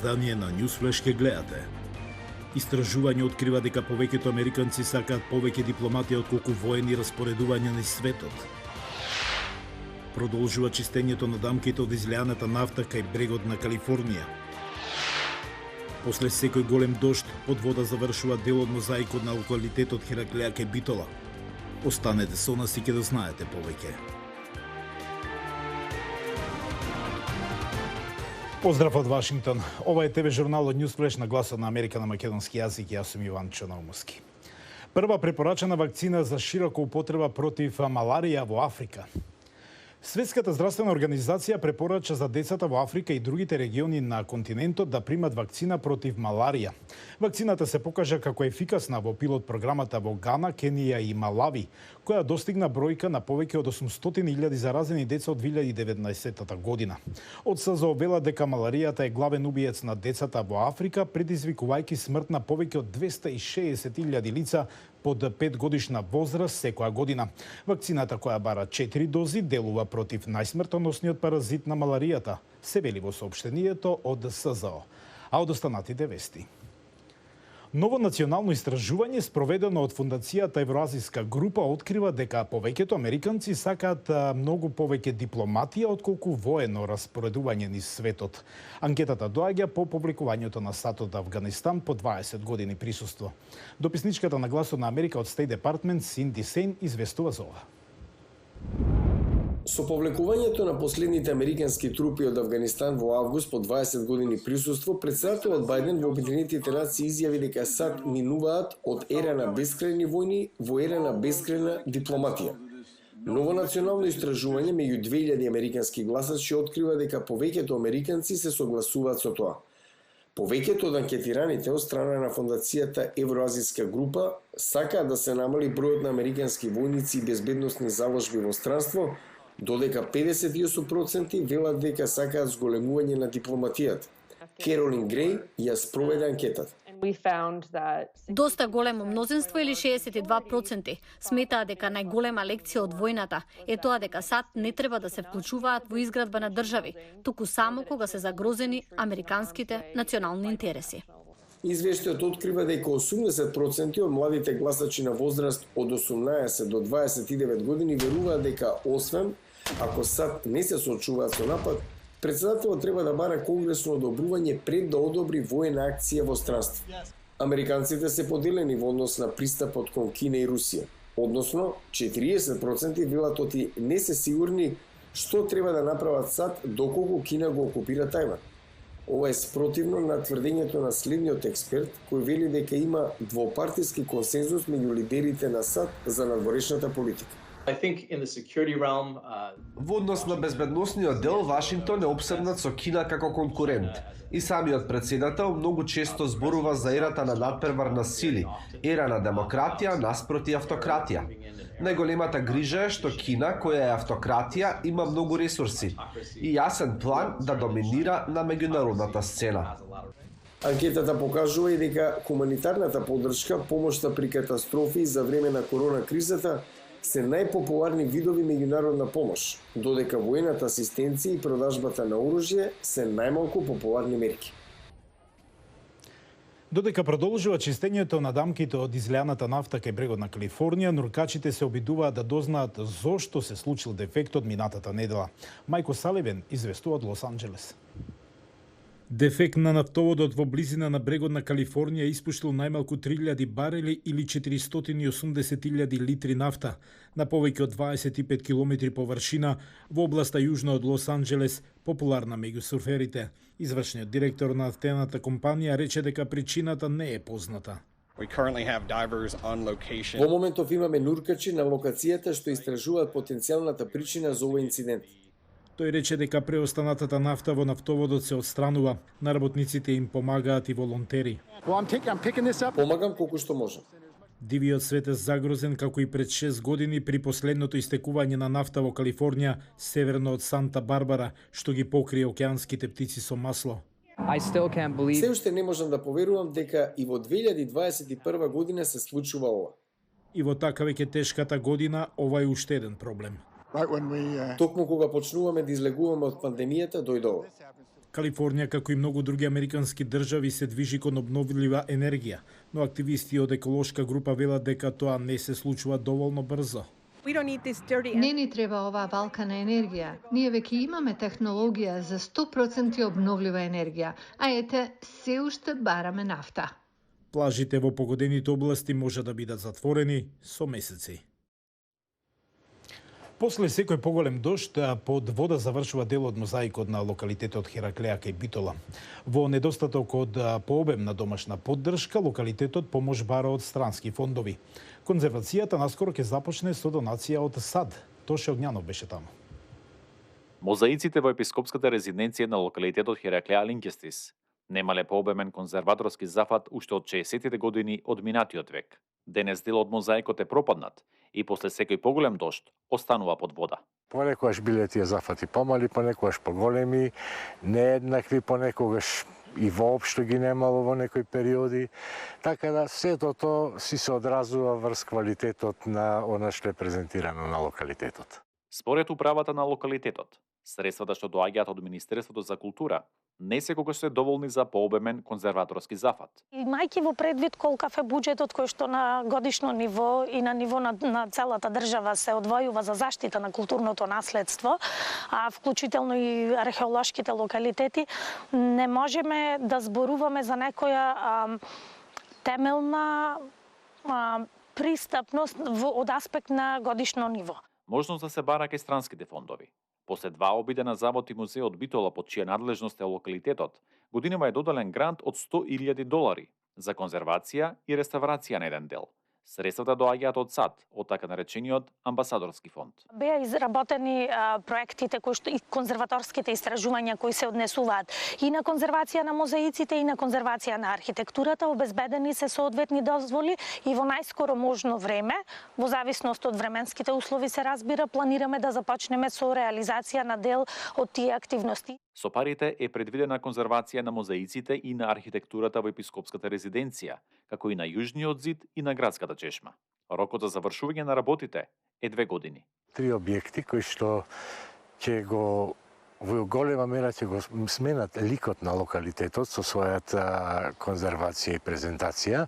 издание на Newsflash ке гледате. Истражување открива дека повеќето американци сакаат повеќе дипломатија отколку воени распоредувања на светот. Продолжува чистењето на дамките од излеаната нафта кај брегот на Калифорнија. После секој голем дожд, под вода завршува дел од мозаикот на локалитетот Хераклеја кај Битола. Останете со нас и ќе да знаете повеќе. Поздрав од Вашингтон. Ова е ТВ журналот Newsflash на гласот на Америка на македонски јазик. Јас сум Иван Чонаумовски. Прва препорачана вакцина за широка употреба против маларија во Африка. Светската здравствена организација препорача за децата во Африка и другите региони на континентот да примат вакцина против маларија. Вакцината се покажа како ефикасна во пилот програмата во Гана, Кенија и Малави, која достигна бројка на повеќе од 800.000 заразени деца од 2019 година. Од СЗО вела дека маларијата е главен убиец на децата во Африка, предизвикувајќи смрт на повеќе од 260.000 лица под 5 годишна возраст секоја година. Вакцината, која бара 4 дози, делува против најсмртоносниот паразит на маларијата, се вели во соопштението од СЗО. А од останатите вести. Ново национално истражување спроведено од Фондацијата Евроазиска група открива дека повеќето американци сакаат многу повеќе дипломатија отколку воено распоредување низ светот. Анкетата доаѓа по публикувањето на Статот Авганистан по 20 години присуство. Дописничката на Гласот на Америка од State Department Синди Сейн известува за ова. Со повлекувањето на последните американски трупи од Авганистан во август по 20 години присуство, претседателот Бајден во Обединетите нации изјави дека САД минуваат од ера на бескрајни војни во ера на бескрајна дипломатија. Ново национално истражување меѓу 2000 американски гласачи открива дека повеќето американци се согласуваат со тоа. Повеќето од анкетираните од страна на Фондацијата Евроазиска група сакаат да се намали бројот на американски војници и безбедносни заложби во странство, додека 58% велат дека сакаат зголемување на дипломатијата. Керолин Греј ја спроведе анкетата. Доста големо мнозинство или 62% сметаа дека најголема лекција од војната е тоа дека САД не треба да се вклучуваат во изградба на држави, туку само кога се загрозени американските национални интереси. Извештајот открива дека 80% од младите гласачи на возраст од 18 до 29 години веруваат дека освен ако САД не се соочуваат со напад, претседателот треба да бара конгресно одобрување пред да одобри воена акција во странство. Американците се поделени во однос на пристапот кон Кина и Русија. Односно, 40% велат оти не се сигурни што треба да направат САД доколку Кина го окупира Тајван. Ова е спротивно на тврдењето на следниот експерт, кој вели дека има двопартиски консензус меѓу лидерите на САД за надворешната политика. Во однос на безбедносниот дел, Вашингтон е обседнат со Кина како конкурент. И самиот претседател многу често зборува за ерата на надпревар на сили, ера на демократија наспроти автократија. Најголемата грижа е што Кина, која е автократија, има многу ресурси и јасен план да доминира на меѓународната сцена. Анкетата покажува и дека хуманитарната поддршка, помошта при катастрофи и за време на корона кризата се најпопуларни видови меѓународна помош, додека воената асистенција и продажбата на оружје се најмалку популарни мерки. Додека продолжува чистењето на дамките од излеаната нафта кај брегот на Калифорнија, нуркачите се обидуваат да дознаат зошто се случил дефектот минатата недела. Мајко Саливен известува од Лос Анџелес. Дефект на нафтоводот во близина на брегот на Калифорнија испуштил најмалку 3000 барели или 480.000 литри нафта на повеќе од 25 километри површина во областа јужно од Лос Анџелес, популарна меѓу сурферите. Извршниот директор на нафтената компанија рече дека причината не е позната. Во моментов имаме нуркачи на локацијата што истражуваат потенцијалната причина за овој инцидент. Тој рече дека преостанатата нафта во нафтоводот се отстранува. На работниците им помагаат и волонтери. Помагам колку што можам. Дивиот свет е загрозен како и пред 6 години при последното истекување на нафта во Калифорнија, северно од Санта Барбара, што ги покрие океанските птици со масло. Се уште не можам да поверувам дека и во 2021 година се случува ова. И во така веќе тешката година, ова е уште еден проблем. Токму кога почнуваме да излегуваме од пандемијата, дојде ова. Калифорнија, како и многу други американски држави, се движи кон обновлива енергија, но активисти од еколошка група велат дека тоа не се случува доволно брзо. Не ни треба оваа валкана енергија. Ние веќе имаме технологија за 100% обновлива енергија, а ете, се уште бараме нафта. Плажите во погодените области може да бидат затворени со месеци. После секој поголем дожд, под вода завршува дел од мозаикот на локалитетот Хераклеа кај Битола. Во недостаток од пообемна домашна поддршка, локалитетот помош бара од странски фондови. Конзервацијата наскоро ќе започне со донација од САД. Тоше Огњанов беше таму. Мозаиците во епископската резиденција на локалитетот Хераклеа Линкестис немале пообемен конзерваторски зафат уште од 60-тите години од минатиот век. Денес дел од мозаикот е пропаднат и после секој поголем дожд останува под вода. Понекогаш биле тие зафати помали, понекогаш поголеми, нееднакви, понекогаш и воопшто ги немало во некои периоди. Така да сето тоа си се одразува врз квалитетот на она што е презентирано на локалитетот. Според управата на локалитетот, средствата што доаѓаат од Министерството за култура не секогаш се доволни за пообемен конзерваторски зафат. Имајќи во предвид колкав е буџетот кој што на годишно ниво и на ниво на целата држава се одвојува за заштита на културното наследство, а вклучително и археолошките локалитети, не можеме да зборуваме за некоја темелна пристапност од аспект на годишно ниво. Можност да се бара кај странските фондови. После 2 обидена завод и музеј од Битола, под чија надлежност е локалитетот, годинава е доделен грант од $100,000 за конзервација и реставрација на еден дел. Средствата доаѓаат од САД, од така наречениот амбасадорски фонд. Беа изработени проектите кои што и конзерваторските истражувања кои се однесуваат и на конзервација на мозаиците и на конзервација на архитектурата, обезбедени се соодветни дозволи и во најскоро можно време, во зависност од временските услови се разбира, планираме да започнеме со реализација на дел од тие активности. Со парите е предвидена конзервација на мозаиците и на архитектурата во епископската резиденција, како и на јужниот зид и на градската чешма. Рокот за завршување на работите е 2 години. 3 објекти кои што ќе го во голема мера ќе го сменат ликот на локалитетот со својата конзервација и презентација,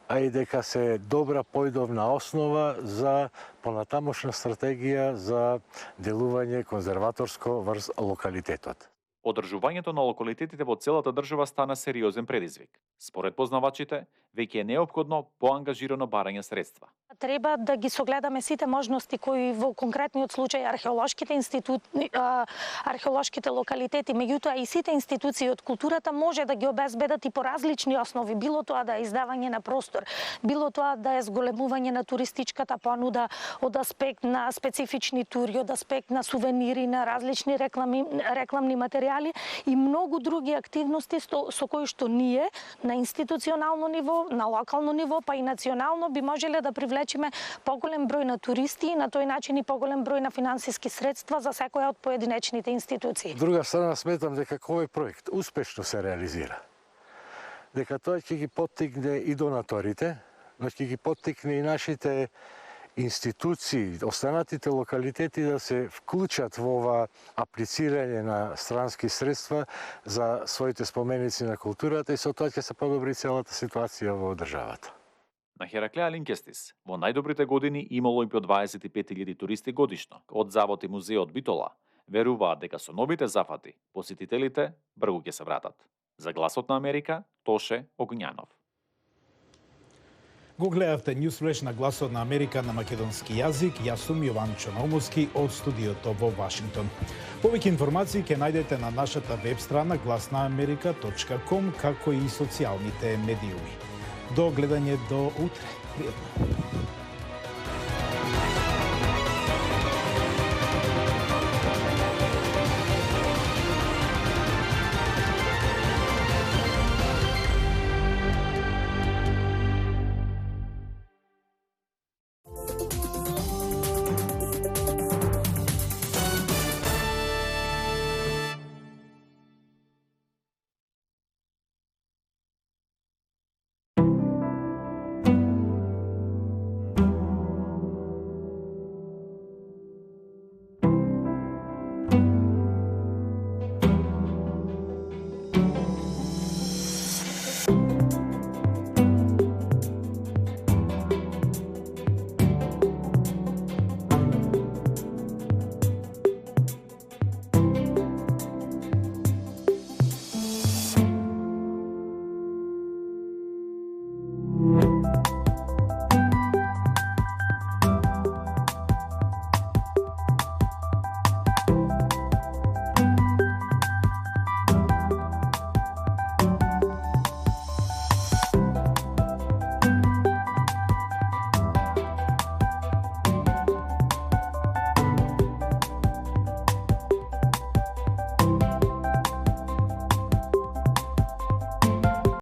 а и дека се добра појдовна основа за понатамошна стратегија за делување конзерваторско врз локалитетот. Одржувањето на локалитетите во целата држава стана сериозен предизвик. Според познавачите, веќе е неопходно поангажирано барање средства. Треба да ги согледаме сите можности кои во конкретниот случај археолошките локалитети, меѓутоа и сите институции од културата може да ги обезбедат и по различни основи, било тоа да е издавање на простор, било тоа да е зголемување на туристичката понуда од аспект на специфични тури, од аспект на сувенири, на различни рекламни материјали и многу други активности со кои што ние на институционално ниво, на локално ниво, па и национално би можеле да привлечеме поголем број на туристи и на тој начин и поголем број на финансиски средства за секоја од поединечните институции. Друга страна, сметам дека овој проект успешно се реализира. Дека тоа ќе ги поттикне и донаторите, но ќе ги поттикне и нашите институции, останатите локалитети да се вклучат во ова аплицирање на странски средства за своите споменици на културата и со тоа ќе се подобри целата ситуација во државата. На Хераклеа Линкестис во најдобрите години имало и по 25.000 туристи годишно. Од завод и музеот Битола веруваат дека со новите зафати посетителите брзо ќе се вратат. За Гласот на Америка, Тоше Огњанов. Го гледавте Newsflash на Гласот на Америка на македонски јазик. Јас сум Јован Чономовски од студиото во Вашингтон. Повеќе информации ќе најдете на нашата веб страна glasnaamerika.com, како и социјалните медиуми. До гледање до утре. Пријатно.